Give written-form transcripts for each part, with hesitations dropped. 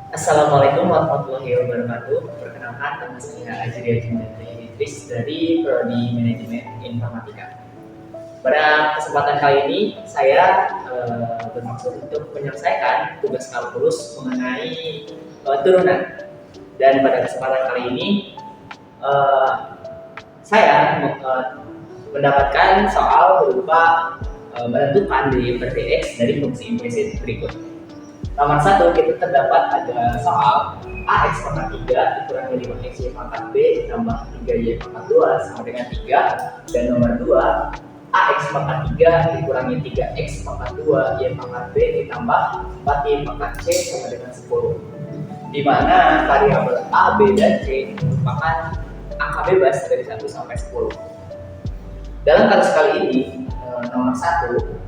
Assalamualaikum warahmatullahi wabarakatuh. Perkenalkan, nama saya Azria Jindari Idris dari Prodi Manajemen Informatika. Pada kesempatan kali ini, saya bermaksud untuk menyelesaikan tugas kalkulus mengenai turunan. Dan pada kesempatan kali ini, eh, saya mendapatkan soal berupa menentukan derivatif X dari fungsi implisit berikut. Nomor 1 kita terdapat ada soal AX pangkat 3 dikurangi 5X Y pangkat B ditambah 3Y pangkat 2 sama dengan 3. Dan nomor 2 AX pangkat 3 dikurangi 3X pangkat 2 Y pangkat B ditambah 4Y pangkat C sama dengan 10. Di mana variabel A, B, dan C merupakan angka bebas dari 1 sampai 10. Dalam kasus kali ini, nomor 1,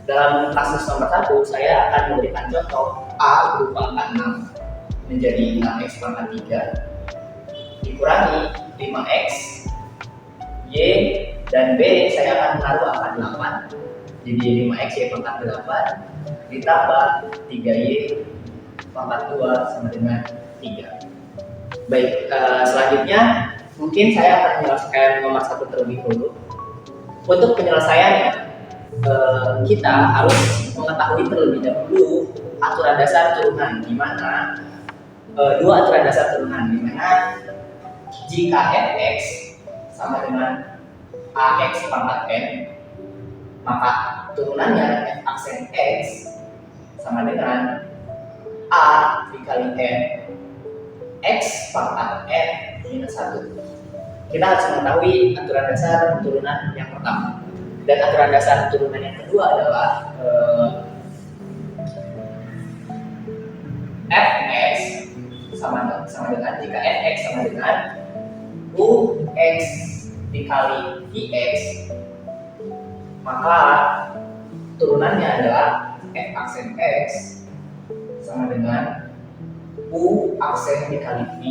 dalam kasus nomor 1, saya akan memberikan contoh A berupa angka 6 menjadi 6X pangkat 3 dikurangi 5X, Y, dan B saya akan menaruh angka 8 jadi 5X Y pangkat 8 ditambah 3Y pangkat 2 sama dengan 3. Baik, selanjutnya mungkin saya akan menjelaskan nomor 1 terlebih dahulu. Untuk penyelesaiannya, kita harus mengetahui terlebih dahulu aturan dasar turunan, di mana dua aturan dasar turunan, di mana jika fx sama dengan ax pangkat n, maka turunannya f aksen x sama dengan a dikali n x pangkat n minus 1. Kita harus mengetahui aturan dasar turunan yang pertama. Dan aturan dasar turunan yang kedua adalah fx sama dengan jika fx sama dengan ux dikali vx, maka turunannya adalah f aksen x sama dengan u aksen dikali v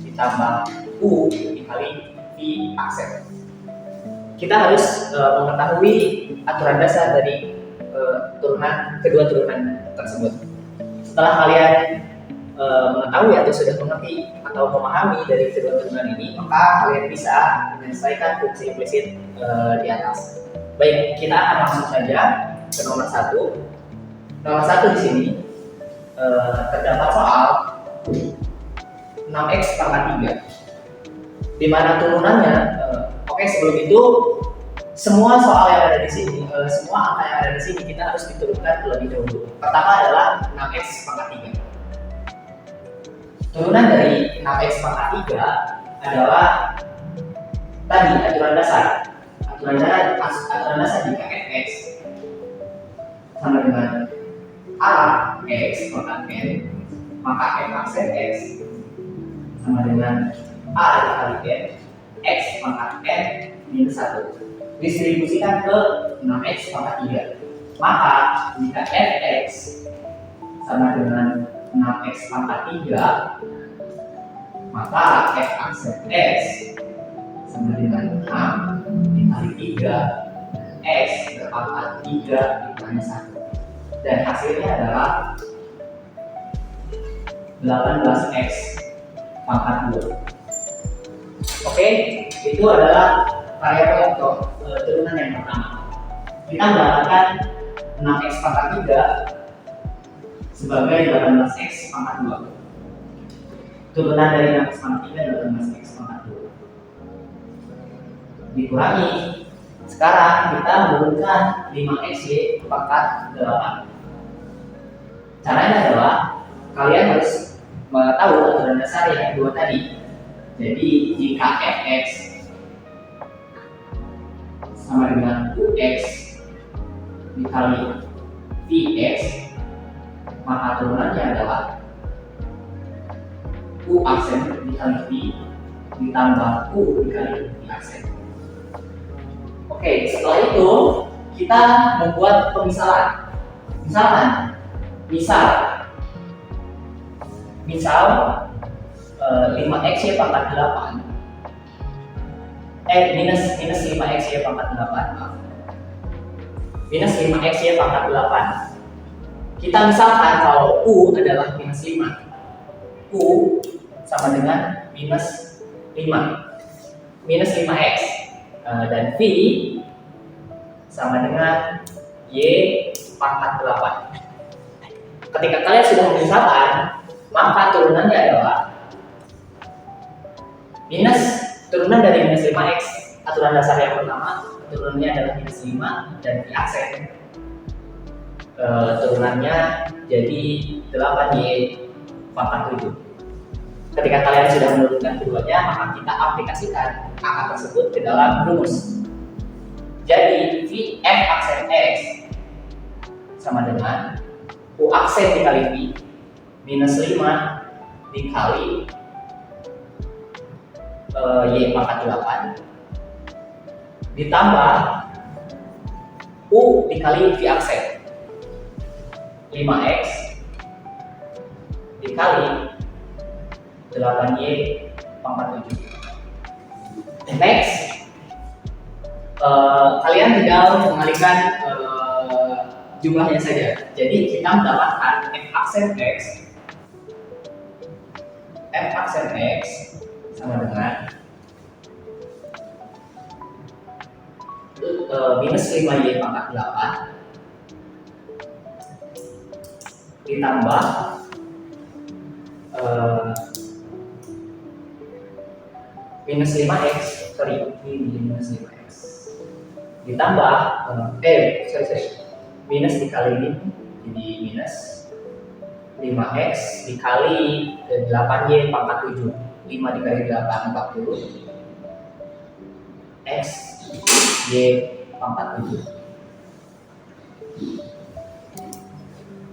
ditambah u dikali v aksen. Kita harus mengetahui aturan dasar dari kedua turunan tersebut. Setelah kalian mengetahui atau sudah mengerti atau memahami dari kedua turunan ini, maka kalian bisa menyelesaikan fungsi implisit di atas. Baik, kita akan langsung saja ke nomor 1. Nomor 1 di sini terdapat soal 6X pangkat 3, di mana turunannya oke, sebelum itu semua soal yang ada di sini, semua angka yang ada di sini kita harus diturunkan terlebih dahulu. Pertama adalah 6x pangkat 3. Turunan dari 6x pangkat 3 adalah tadi aturan dasar. Aturan dasar jika fx sama dengan a x pangkat n, maka f aksen x sama dengan a dikali n x pangkat n minus 1 distribusikan ke 6x pangkat 3. Maka jika fx sama dengan 6x pangkat 3, maka f aksen x sama dengan 6 dikali 3 x berpangkat 3 dikali 1. Dan hasilnya adalah 18x pangkat 2. Oke, itu adalah variabel untuk turunan yang pertama. Kita mendapatkan 6x pangkat 3 sebagai 18x pangkat 2. Turunan dari 6x pangkat 3 adalah 18x pangkat 2. Dikurangi. Sekarang kita menurunkan 5x y pangkat 8. Caranya adalah kalian harus mengetahui aturan dasar yang kedua tadi. Jadi jika fx sama dengan ux dikali vx, maka turunannya adalah u aksen dikali v ditambah u dikali v aksen. Oke, setelah itu kita membuat pemisalan. Misal 5x y pangkat 8 minus 5x y pangkat 8 minus 5x y pangkat 8. Kita misalkan kalau u adalah minus 5, U sama dengan minus 5x, dan V sama dengan Y pangkat 8. Ketika kalian sudah memisahkan, maka turunannya adalah turunan dari minus 5x, aturan dasar yang pertama, turunannya adalah minus 5, dan V aksen turunannya jadi 8Y pangkat 7. Ketika kalian sudah menurunkan keduanya, maka kita aplikasikan angka tersebut ke dalam rumus. Jadi V F aksen X sama dengan U aksen dikali V minus 5 dikali Y pangkat 8 ditambah U dikali V aksen 5x dikali 8Y pangkat 7. Next, kalian tinggal mengalihkan jumlahnya saja. Jadi kita mendapatkan F aksen X sama dengan minus 5Y pangkat 8 ditambah minus 5x, minus 5x ditambah minus dikali ini jadi minus 5x dikali 8y pangkat 7, 5 dikali 8 40 x y pangkat 7.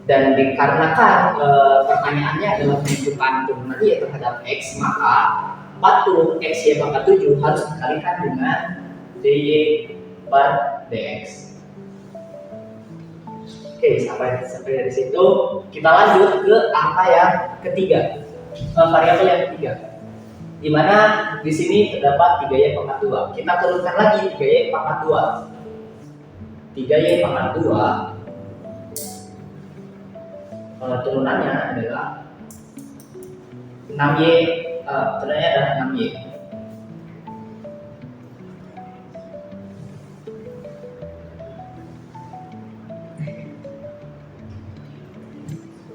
Dan dikarenakan pertanyaannya adalah menentukan turunan y terhadap x, maka 40 x y pangkat 7 harus dikalikan dengan dy per dx. Oke, sampai dari situ kita lanjut ke angka yang ketiga, variabel yang ketiga, di mana di sini terdapat 3y pangkat 2. Kita turunkan lagi 3y pangkat 2. 3y pangkat 2 turunannya adalah 6y, turunannya adalah 6y.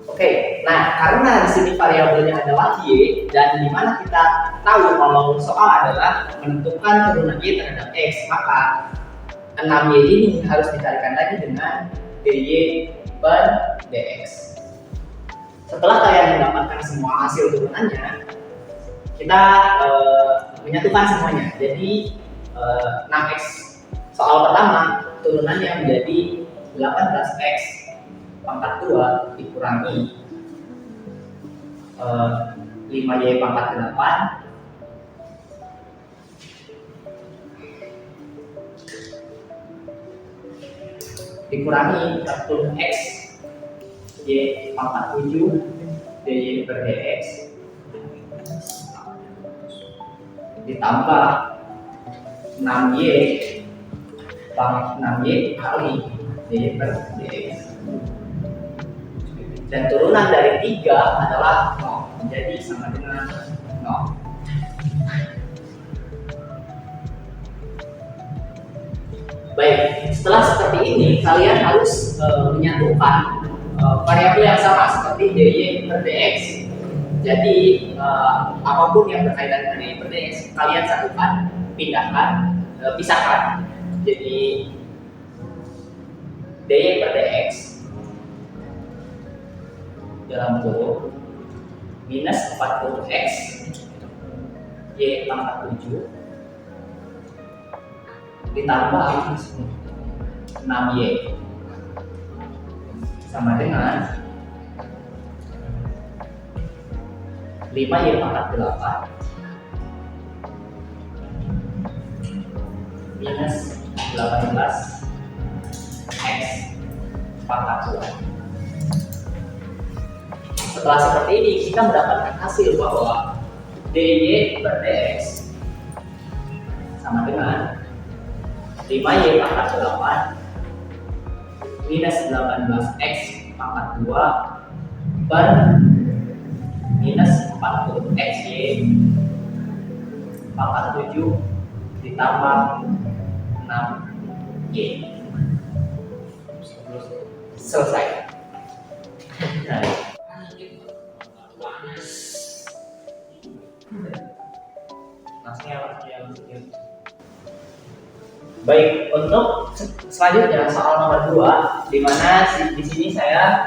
Oke, nah karena di sini variabelnya adalah y dan di mana kita tahu kalau soal adalah menentukan turunan y terhadap x, maka 6y ini harus dicarikan lagi dengan dy per dx. Setelah kalian mendapatkan semua hasil turunannya, kita menyatukan semuanya. Jadi 6x soal pertama turunannya menjadi 18x pangkat 2 dikurangi 5y pangkat 8 dikurangi 40x y pangkat 7 dy per dx ditambah 6y kali dy per dx. Dan turunan dari 3 adalah 0, menjadi sama dengan 0. Baik, setelah seperti ini kalian harus menyatukan variabel yang sama seperti dy per dx. Jadi apapun yang berkaitan dengan dy per dx kalian satukan, pisahkan. Jadi dy per dx dalam kurung minus 40x y pangkat 7 ditambah 6y sama dengan 5y pangkat 8 minus 18x pangkat 2. Setelah seperti ini, kita mendapatkan hasil bahwa dy per dx sama dengan 5y pangkat 8 minus 18x pangkat 2 per minus huruf X, Y pangkat 7 ditambah 6 Y. Selesai. Nah, langsung. Baik, untuk selanjutnya soal nomor 2, di mana di sini saya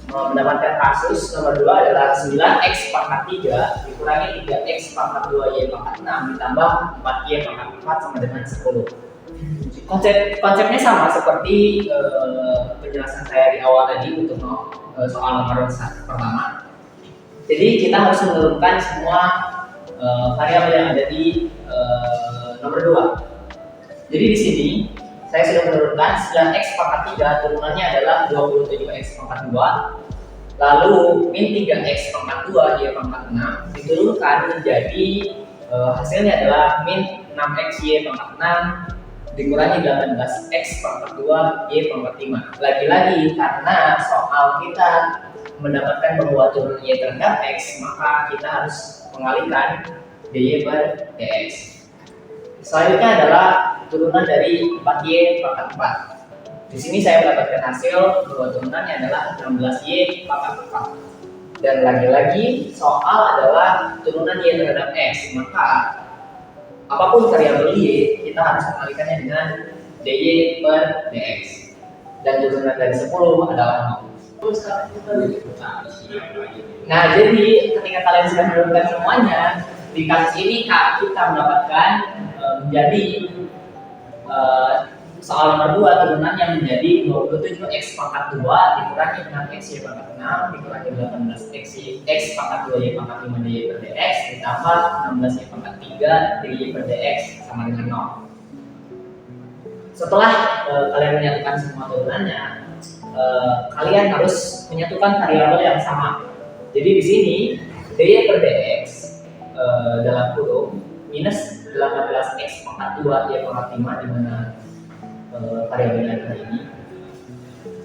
mendapatkan kasus nomor 2 adalah 9x pangkat 3 dikurangi 3x pangkat 2y pangkat 6 ditambah 4y pangkat 4 sama dengan 10. Konsepnya sama seperti penjelasan saya di awal tadi untuk soal nomor 1 pertama. Jadi kita harus menurunkan semua variabel yang ada di nomor 2. Jadi di sini saya sudah menurunkan 9x pangkat 3 turunannya adalah 27x pangkat 2, lalu min 3x pangkat 2 y pangkat 6 diturunkan menjadi hasilnya adalah min 6x y pangkat 6 dikurangi 18x pangkat 2 y pangkat 5. Lagi-lagi karena soal kita mendapatkan bahwa turun y terhadap x, maka kita harus mengalihkan dy per dx. Selanjutnya adalah turunan dari 4y pangkat 4. Di sini saya mendapatkan hasil bahwa turunannya adalah 16y pangkat 4. Dan lagi-lagi soal adalah turunan y terhadap x, maka apapun variabel y kita harus mengalihkannya dengan dy per dx. Dan turunan dari 10 adalah 0. Nah, jadi ketika kalian sudah menurunkan semuanya, di kasus ini kita mendapatkan menjadi soal nomor 2 turunan yang menjadi 27x pangkat 2 dikurangi 6x y pangkat 6 dikurangi 18x x pangkat 2 y pangkat 5 dy per dx ditambah 16 y pangkat 3 dy per dx sama dengan 0. Setelah kalian menyatukan semua turunannya, kalian harus menyatukan variabel yang sama. Jadi di sini dy per dx dalam kurung minus 18x pangkat 2 y pangkat 5 di mana variabelnya adalah ini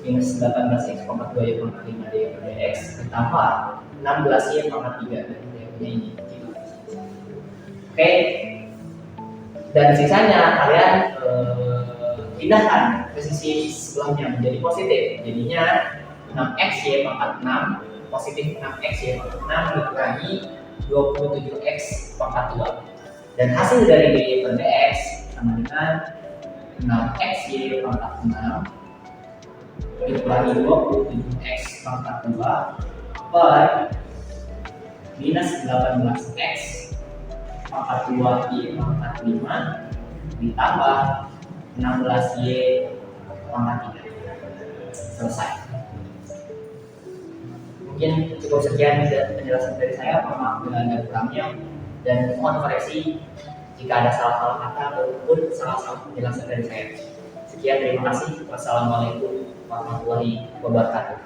minus 18x pangkat 2 y pangkat 5 dy per dx ditambah 16 y pangkat 3 dari variabelnya ini. Oke, dan sisanya kalian pindahkan ke sisi sebelahnya menjadi positif, jadinya 6x y pangkat 6 positif 6x y pangkat 6 dikurangi 27x pangkat 2, dan hasil dari dy per dx sama dengan 6x y pangkat 6 dikurangi 27x pangkat 2 per minus 18x pangkat 2 y pangkat 5 ditambah 16y pangkat 3. Selesai. Mungkin cukup sekian penjelasan dari saya, mohon maaf bila ada kurangnya, dan mohon koreksi jika ada salah-salah kata ataupun salah-salah penjelasan dari saya. Sekian, terima kasih. Wassalamualaikum warahmatullahi wabarakatuh.